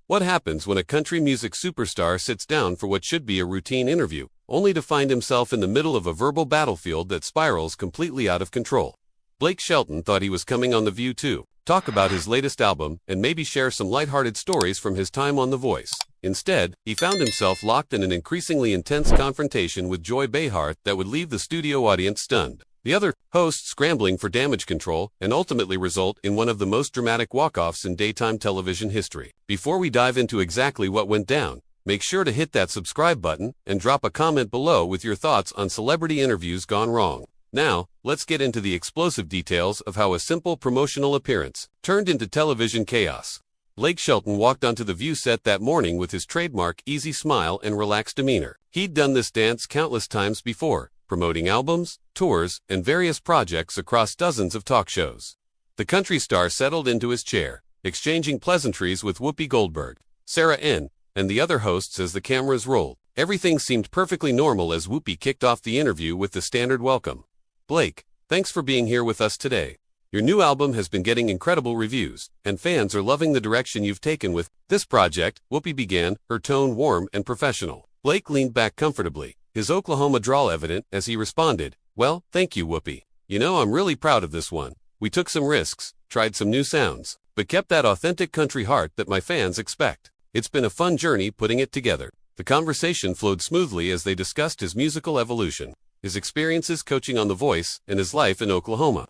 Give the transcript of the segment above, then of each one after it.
What happens when a country music superstar sits down for what should be a routine interview, only to find himself in the middle of a verbal battlefield that spirals completely out of control? Blake Shelton thought he was coming on The View to talk about his latest album and maybe share some lighthearted stories from his time on The Voice. Instead, he found himself locked in an increasingly intense confrontation with Joy Behar that would leave the studio audience stunned. The other hosts scrambling for damage control and ultimately result in one of the most dramatic walk-offs in daytime television history. Before we dive into exactly what went down, make sure to hit that subscribe button and drop a comment below with your thoughts on celebrity interviews gone wrong. Now, let's get into the explosive details of how a simple promotional appearance turned into television chaos. Blake Shelton walked onto the View set that morning with his trademark easy smile and relaxed demeanor. He'd done this dance countless times before, promoting albums, tours, and various projects across dozens of talk shows. The country star settled into his chair, exchanging pleasantries with Whoopi Goldberg, Sarah N., and the other hosts as the cameras rolled. Everything seemed perfectly normal as Whoopi kicked off the interview with the standard welcome. "Blake, thanks for being here with us today. Your new album has been getting incredible reviews, and fans are loving the direction you've taken with this project," Whoopi began, her tone warm and professional. Blake leaned back comfortably, his Oklahoma drawl evident as he responded, "Well, thank you, Whoopi. You know, I'm really proud of this one. We took some risks, tried some new sounds, but kept that authentic country heart that my fans expect. It's been a fun journey putting it together." The conversation flowed smoothly as they discussed his musical evolution, his experiences coaching on The Voice, and his life in Oklahoma.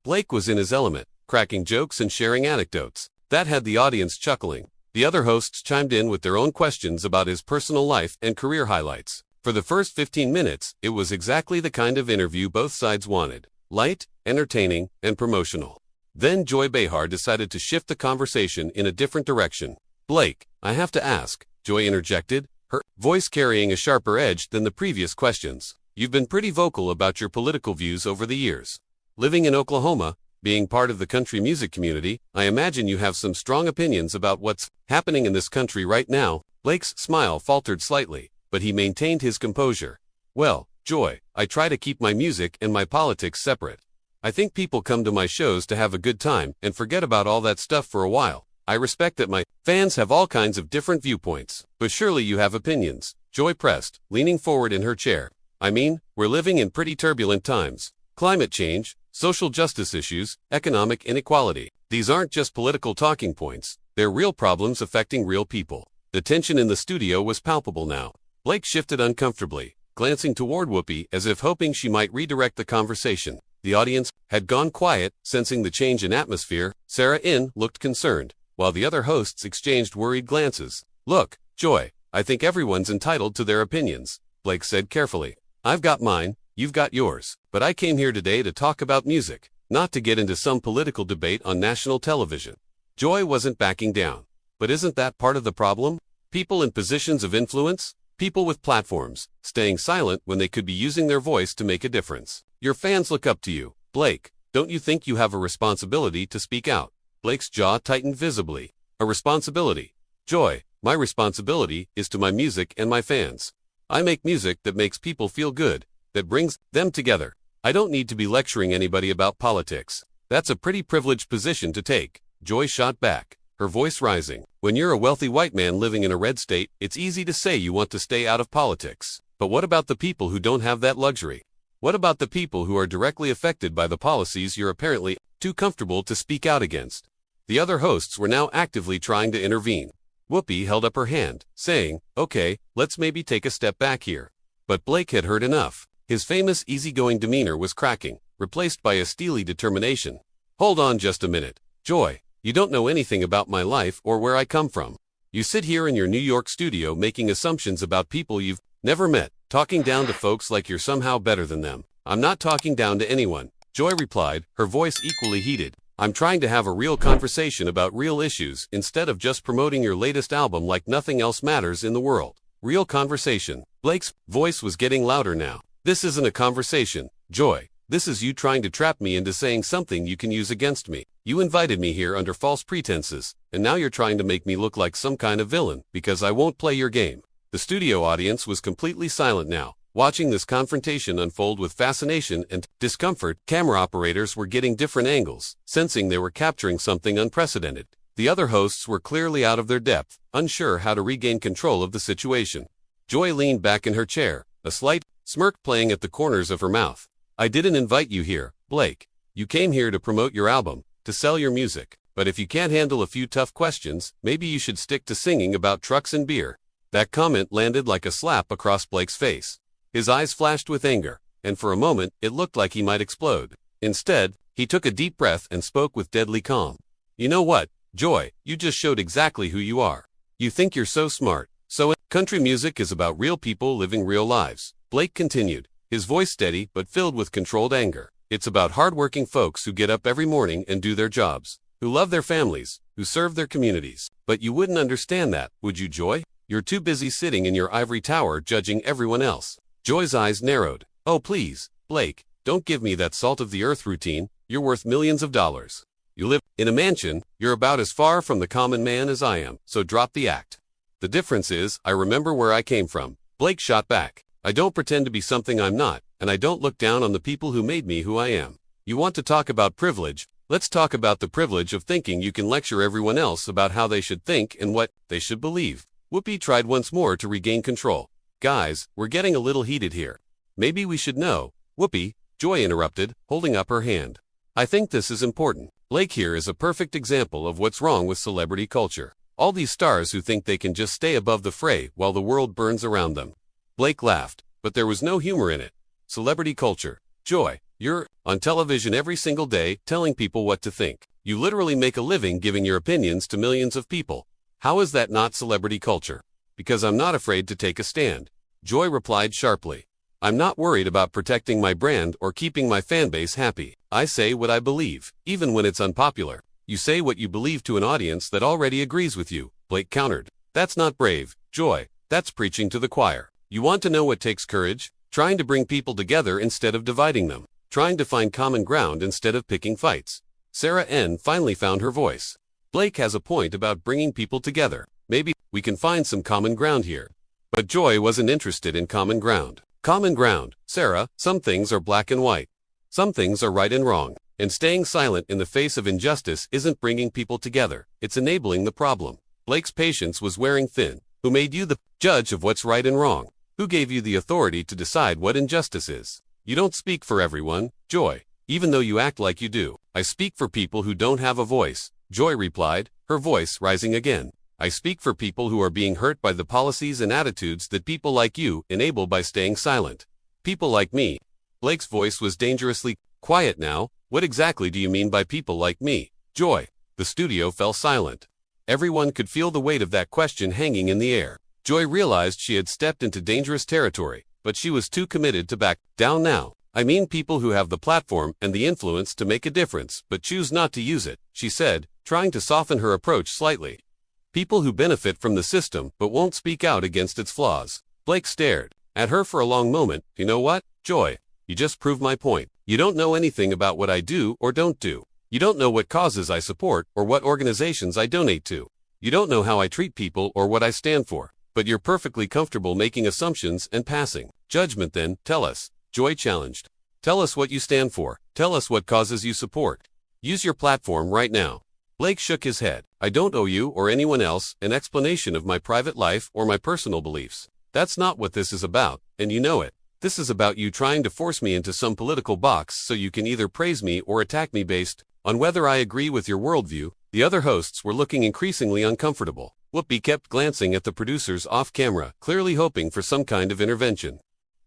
Blake was in his element, cracking jokes and sharing anecdotes. That had the audience chuckling. The other hosts chimed in with their own questions about his personal life and career highlights. For the first 15 minutes, it was exactly the kind of interview both sides wanted: light, entertaining, and promotional. Then Joy Behar decided to shift the conversation in a different direction. "Blake, I have to ask," Joy interjected, her voice carrying a sharper edge than the previous questions. "You've been pretty vocal about your political views over the years. Living in Oklahoma, being part of the country music community, I imagine you have some strong opinions about what's happening in this country right now." Blake's smile faltered slightly, but he maintained his composure. "Well, Joy, I try to keep my music and my politics separate. I think people come to my shows to have a good time and forget about all that stuff for a while. I respect that my fans have all kinds of different viewpoints, but surely you have opinions," Joy pressed, leaning forward in her chair. "I mean, we're living in pretty turbulent times. Climate change, social justice issues, economic inequality. These aren't just political talking points, they're real problems affecting real people." The tension in the studio was palpable now. Blake shifted uncomfortably, glancing toward Whoopi as if hoping she might redirect the conversation. The audience had gone quiet, sensing the change in atmosphere. Sarah N. looked concerned, while the other hosts exchanged worried glances. "Look, Joy, I think everyone's entitled to their opinions," Blake said carefully. "I've got mine, you've got yours, but I came here today to talk about music, not to get into some political debate on national television." Joy wasn't backing down. "But isn't that part of the problem? People in positions of influence, people with platforms, staying silent when they could be using their voice to make a difference. Your fans look up to you. Blake, don't you think you have a responsibility to speak out?" Blake's jaw tightened visibly. "A responsibility? Joy, my responsibility is to my music and my fans. I make music that makes people feel good, that brings them together. I don't need to be lecturing anybody about politics." "That's a pretty privileged position to take," Joy shot back, her voice rising. "When you're a wealthy white man living in a red state, it's easy to say you want to stay out of politics. But what about the people who don't have that luxury? What about the people who are directly affected by the policies you're apparently too comfortable to speak out against?" The other hosts were now actively trying to intervene. Whoopi held up her hand, saying, "Okay, let's maybe take a step back here." But Blake had heard enough. His famous easygoing demeanor was cracking, replaced by a steely determination. "Hold on just a minute. Joy, you don't know anything about my life or where I come from. You sit here in your New York studio making assumptions about people you've never met, talking down to folks like you're somehow better than them." "I'm not talking down to anyone," Joy replied, her voice equally heated. "I'm trying to have a real conversation about real issues instead of just promoting your latest album like nothing else matters in the world." "Real conversation." Blake's voice was getting louder now. "This isn't a conversation, Joy. This is you trying to trap me into saying something you can use against me. You invited me here under false pretenses, and now you're trying to make me look like some kind of villain because I won't play your game." The studio audience was completely silent now, watching this confrontation unfold with fascination and discomfort. Camera operators were getting different angles, sensing they were capturing something unprecedented. The other hosts were clearly out of their depth, unsure how to regain control of the situation. Joy leaned back in her chair, a slight smirk playing at the corners of her mouth. I didn't invite you here, Blake. You came here to promote your album, to sell your music. But if you can't handle a few tough questions, maybe you should stick to singing about trucks and beer. That comment landed like a slap across Blake's face. His eyes flashed with anger, and for a moment, it looked like he might explode. Instead, he took a deep breath and spoke with deadly calm. You know what, Joy, you just showed exactly who you are. You think you're so smart. Country music is about real people living real lives. Blake continued, his voice steady but filled with controlled anger. It's about hardworking folks who get up every morning and do their jobs, who love their families, who serve their communities. But you wouldn't understand that, would you, Joy? You're too busy sitting in your ivory tower judging everyone else. Joy's eyes narrowed. Oh please, Blake, don't give me that salt-of-the-earth routine. You're worth millions of dollars. You live in a mansion. You're about as far from the common man as I am, so drop the act. The difference is, I remember where I came from. Blake shot back. I don't pretend to be something I'm not, and I don't look down on the people who made me who I am. You want to talk about privilege? Let's talk about the privilege of thinking you can lecture everyone else about how they should think and what they should believe. Whoopi tried once more to regain control. Guys, we're getting a little heated here. Maybe we should know. Whoopi, Joy interrupted, holding up her hand. I think this is important. Blake here is a perfect example of what's wrong with celebrity culture. All these stars who think they can just stay above the fray while the world burns around them. Blake laughed, but there was no humor in it. Celebrity culture. Joy, you're on television every single day telling people what to think. You literally make a living giving your opinions to millions of people. How is that not celebrity culture? Because I'm not afraid to take a stand. Joy replied sharply. I'm not worried about protecting my brand or keeping my fanbase happy. I say what I believe, even when it's unpopular. You say what you believe to an audience that already agrees with you, Blake countered. That's not brave, Joy. That's preaching to the choir. You want to know what takes courage? Trying to bring people together instead of dividing them. Trying to find common ground instead of picking fights. Sarah N. finally found her voice. Blake has a point about bringing people together. Maybe we can find some common ground here. But Joy wasn't interested in common ground. Common ground, Sarah, some things are black and white. Some things are right and wrong. And staying silent in the face of injustice isn't bringing people together, it's enabling the problem. Blake's patience was wearing thin. Who made you the judge of what's right and wrong? Who gave you the authority to decide what injustice is? You don't speak for everyone, Joy, even though you act like you do. I speak for people who don't have a voice, Joy replied, her voice rising again. I speak for people who are being hurt by the policies and attitudes that people like you enable by staying silent. People like me. Blake's voice was dangerously quiet now. What exactly do you mean by people like me, Joy? The studio fell silent. Everyone could feel the weight of that question hanging in the air. Joy realized she had stepped into dangerous territory, but she was too committed to back down now. I mean people who have the platform and the influence to make a difference, but choose not to use it, she said, trying to soften her approach slightly. People who benefit from the system but won't speak out against its flaws. Blake stared at her for a long moment. You know what, Joy? You just proved my point. You don't know anything about what I do or don't do. You don't know what causes I support or what organizations I donate to. You don't know how I treat people or what I stand for. But you're perfectly comfortable making assumptions and passing judgment. Then, tell us, Joy challenged. Tell us what you stand for. Tell us what causes you support. Use your platform right now. Blake shook his head. I don't owe you or anyone else an explanation of my private life or my personal beliefs. That's not what this is about, and you know it. This is about you trying to force me into some political box so you can either praise me or attack me based on whether I agree with your worldview. The other hosts were looking increasingly uncomfortable. Whoopi kept glancing at the producers off camera, clearly hoping for some kind of intervention.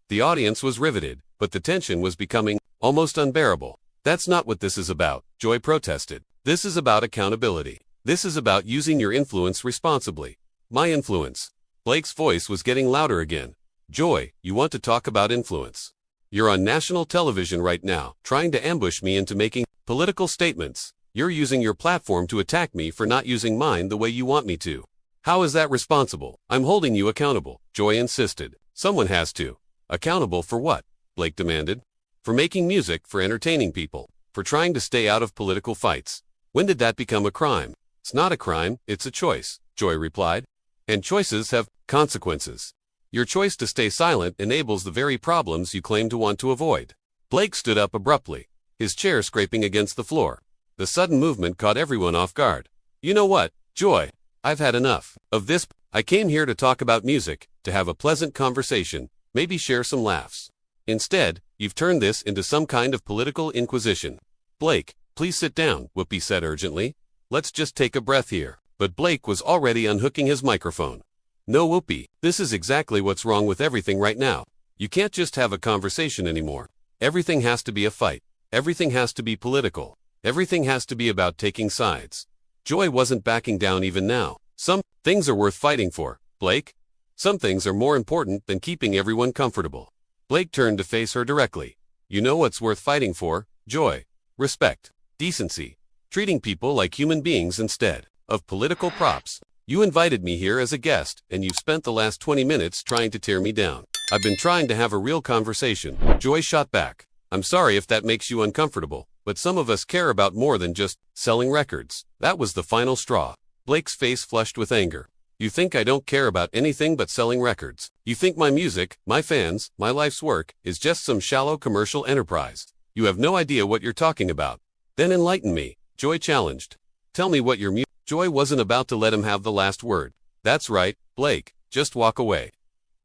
The audience was riveted, but the tension was becoming almost unbearable. That's not what this is about, Joy protested. This is about accountability. This is about using your influence responsibly. My influence. Blake's voice was getting louder again. Joy, you want to talk about influence? You're on national television right now, trying to ambush me into making political statements. You're using your platform to attack me for not using mine the way you want me to. How is that responsible? I'm holding you accountable, Joy insisted. Someone has to. Accountable for what? Blake demanded. For making music, for entertaining people, for trying to stay out of political fights. When did that become a crime? It's not a crime, it's a choice, Joy replied. And choices have consequences. Your choice to stay silent enables the very problems you claim to want to avoid. Blake stood up abruptly, his chair scraping against the floor. The sudden movement caught everyone off guard. You know what, Joy? I've had enough of this. I came here to talk about music, to have a pleasant conversation, maybe share some laughs. Instead, you've turned this into some kind of political inquisition. Blake, please sit down, Whoopi said urgently. Let's just take a breath here. But Blake was already unhooking his microphone. No, Whoopi, this is exactly what's wrong with everything right now. You can't just have a conversation anymore. Everything has to be a fight. Everything has to be political. Everything has to be about taking sides. Joy wasn't backing down even now. Some things are worth fighting for, Blake. Some things are more important than keeping everyone comfortable. Blake turned to face her directly. You know what's worth fighting for, Joy? Respect. Decency. Treating people like human beings instead of political props. You invited me here as a guest, and you've spent the last 20 minutes trying to tear me down. I've been trying to have a real conversation. Joy shot back. I'm sorry if that makes you uncomfortable, but some of us care about more than just selling records. That was the final straw. Blake's face flushed with anger. You think I don't care about anything but selling records? You think my music, my fans, my life's work, is just some shallow commercial enterprise? You have no idea what you're talking about. Then enlighten me, Joy challenged. Tell me what your music... Joy wasn't about to let him have the last word. That's right, Blake, just walk away.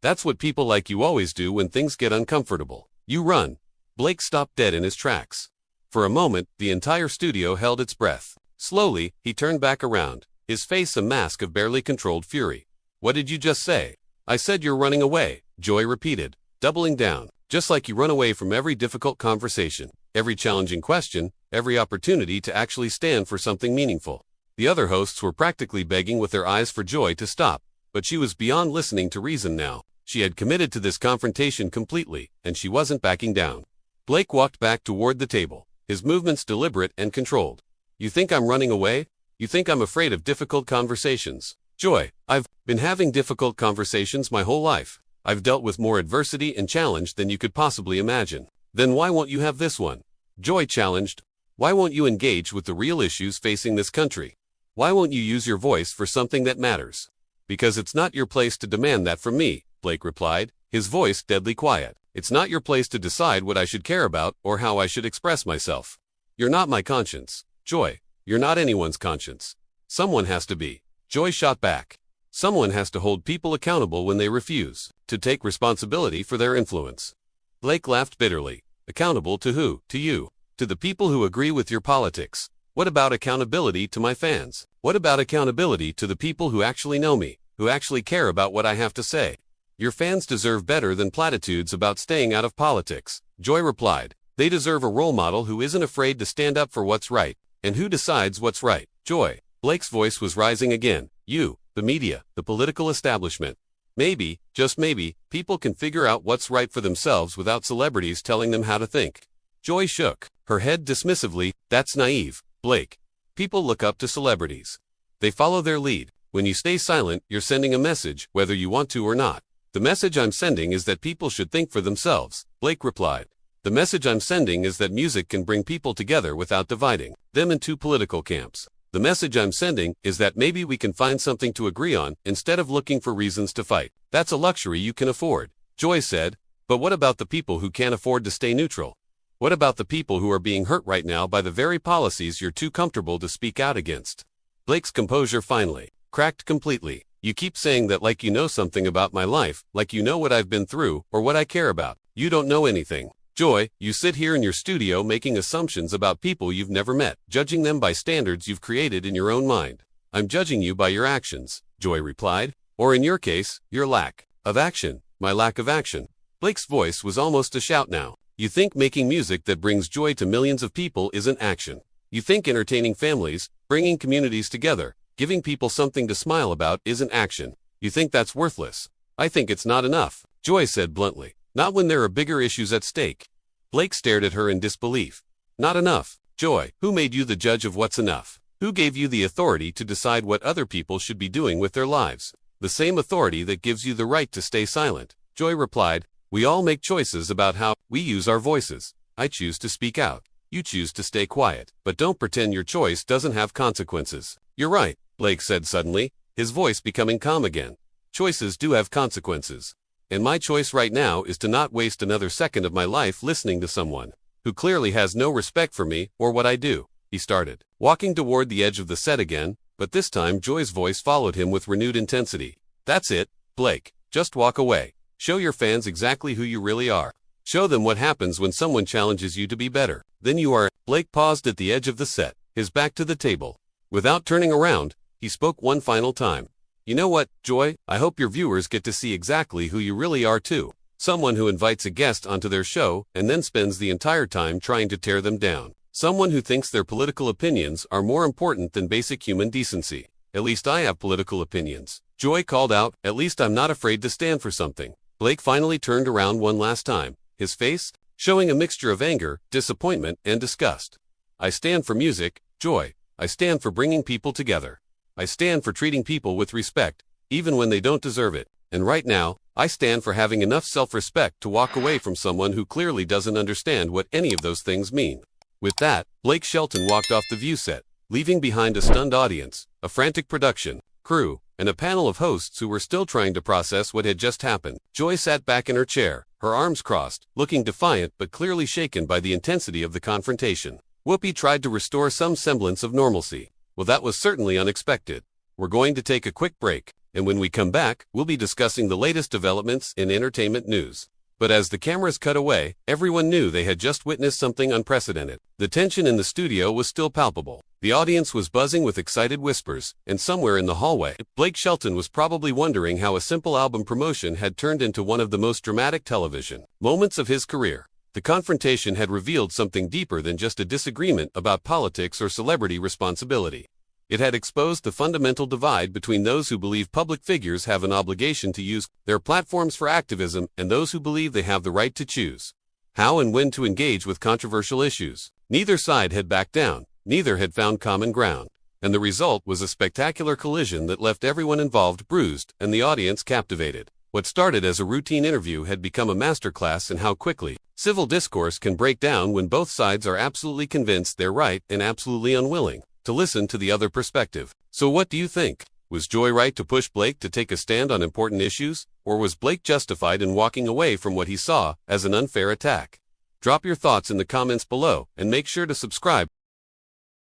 That's what people like you always do when things get uncomfortable. You run. Blake stopped dead in his tracks. For a moment, the entire studio held its breath. Slowly, he turned back around, his face a mask of barely controlled fury. What did you just say? I said you're running away, Joy repeated, doubling down. Just like you run away from every difficult conversation, every challenging question, every opportunity to actually stand for something meaningful. The other hosts were practically begging with their eyes for Joy to stop, but she was beyond listening to reason now. She had committed to this confrontation completely, and she wasn't backing down. Blake walked back toward the table, his movements deliberate and controlled. You think I'm running away? You think I'm afraid of difficult conversations? Joy, I've been having difficult conversations my whole life. I've dealt with more adversity and challenge than you could possibly imagine. Then why won't you have this one? Joy challenged. Why won't you engage with the real issues facing this country? Why won't you use your voice for something that matters? Because it's not your place to demand that from me, Blake replied, his voice deadly quiet. It's not your place to decide what I should care about or how I should express myself. You're not my conscience, Joy. You're not anyone's conscience. Someone has to be. Joy shot back. Someone has to hold people accountable when they refuse to take responsibility for their influence. Blake laughed bitterly. Accountable to who? To you. To the people who agree with your politics. What about accountability to my fans? What about accountability to the people who actually know me, who actually care about what I have to say? Your fans deserve better than platitudes about staying out of politics, Joy replied. They deserve a role model who isn't afraid to stand up for what's right. And who decides what's right? Joy. Blake's voice was rising again. You, the media, the political establishment. Maybe, just maybe, people can figure out what's right for themselves without celebrities telling them how to think. Joy shook her head dismissively. That's naive, Blake. People look up to celebrities. They follow their lead. When you stay silent, you're sending a message, whether you want to or not. The message I'm sending is that people should think for themselves, Blake replied. The message I'm sending is that music can bring people together without dividing them into political camps. The message I'm sending is that maybe we can find something to agree on instead of looking for reasons to fight. That's a luxury you can afford, Joy said. But what about the people who can't afford to stay neutral? What about the people who are being hurt right now by the very policies you're too comfortable to speak out against? Blake's composure finally cracked completely. You keep saying that like you know something about my life, like you know what I've been through, or what I care about. You don't know anything. Joy, you sit here in your studio making assumptions about people you've never met, judging them by standards you've created in your own mind. I'm judging you by your actions, Joy replied. Or in your case, your lack of action. My lack of action. Blake's voice was almost a shout now. You think making music that brings joy to millions of people isn't action. You think entertaining families, bringing communities together, giving people something to smile about isn't action. You think that's worthless. I think it's not enough, Joy said bluntly. Not when there are bigger issues at stake. Blake stared at her in disbelief. Not enough, Joy. Who made you the judge of what's enough? Who gave you the authority to decide what other people should be doing with their lives? The same authority that gives you the right to stay silent, Joy replied. We all make choices about how we use our voices. I choose to speak out. You choose to stay quiet. But don't pretend your choice doesn't have consequences. You're right, Blake said suddenly, his voice becoming calm again. Choices do have consequences. And my choice right now is to not waste another second of my life listening to someone who clearly has no respect for me or what I do. He started walking toward the edge of the set again, but this time Joy's voice followed him with renewed intensity. That's it, Blake. Just walk away. Show your fans exactly who you really are. Show them what happens when someone challenges you to be better. Then you are. Blake paused at the edge of the set, his back to the table. Without turning around, he spoke one final time. You know what, Joy? I hope your viewers get to see exactly who you really are too. Someone who invites a guest onto their show and then spends the entire time trying to tear them down. Someone who thinks their political opinions are more important than basic human decency. At least I have political opinions. Joy called out, at least I'm not afraid to stand for something. Blake finally turned around one last time, his face showing a mixture of anger, disappointment, and disgust. I stand for music, Joy. I stand for bringing people together. I stand for treating people with respect, even when they don't deserve it. And right now, I stand for having enough self-respect to walk away from someone who clearly doesn't understand what any of those things mean. With that, Blake Shelton walked off the View set, leaving behind a stunned audience, a frantic production crew, and a panel of hosts who were still trying to process what had just happened. Joy sat back in her chair, her arms crossed, looking defiant but clearly shaken by the intensity of the confrontation. Whoopi tried to restore some semblance of normalcy. Well, that was certainly unexpected. We're going to take a quick break, and when we come back, we'll be discussing the latest developments in entertainment news. But as the cameras cut away, everyone knew they had just witnessed something unprecedented. The tension in the studio was still palpable. The audience was buzzing with excited whispers, and somewhere in the hallway, Blake Shelton was probably wondering how a simple album promotion had turned into one of the most dramatic television moments of his career. The confrontation had revealed something deeper than just a disagreement about politics or celebrity responsibility. It had exposed the fundamental divide between those who believe public figures have an obligation to use their platforms for activism and those who believe they have the right to choose how and when to engage with controversial issues. Neither side had backed down, neither had found common ground, and the result was a spectacular collision that left everyone involved bruised and the audience captivated. What started as a routine interview had become a masterclass in how quickly civil discourse can break down when both sides are absolutely convinced they're right and absolutely unwilling to listen to the other perspective. So what do you think? Was Joy right to push Blake to take a stand on important issues, or was Blake justified in walking away from what he saw as an unfair attack? Drop your thoughts in the comments below and make sure to subscribe.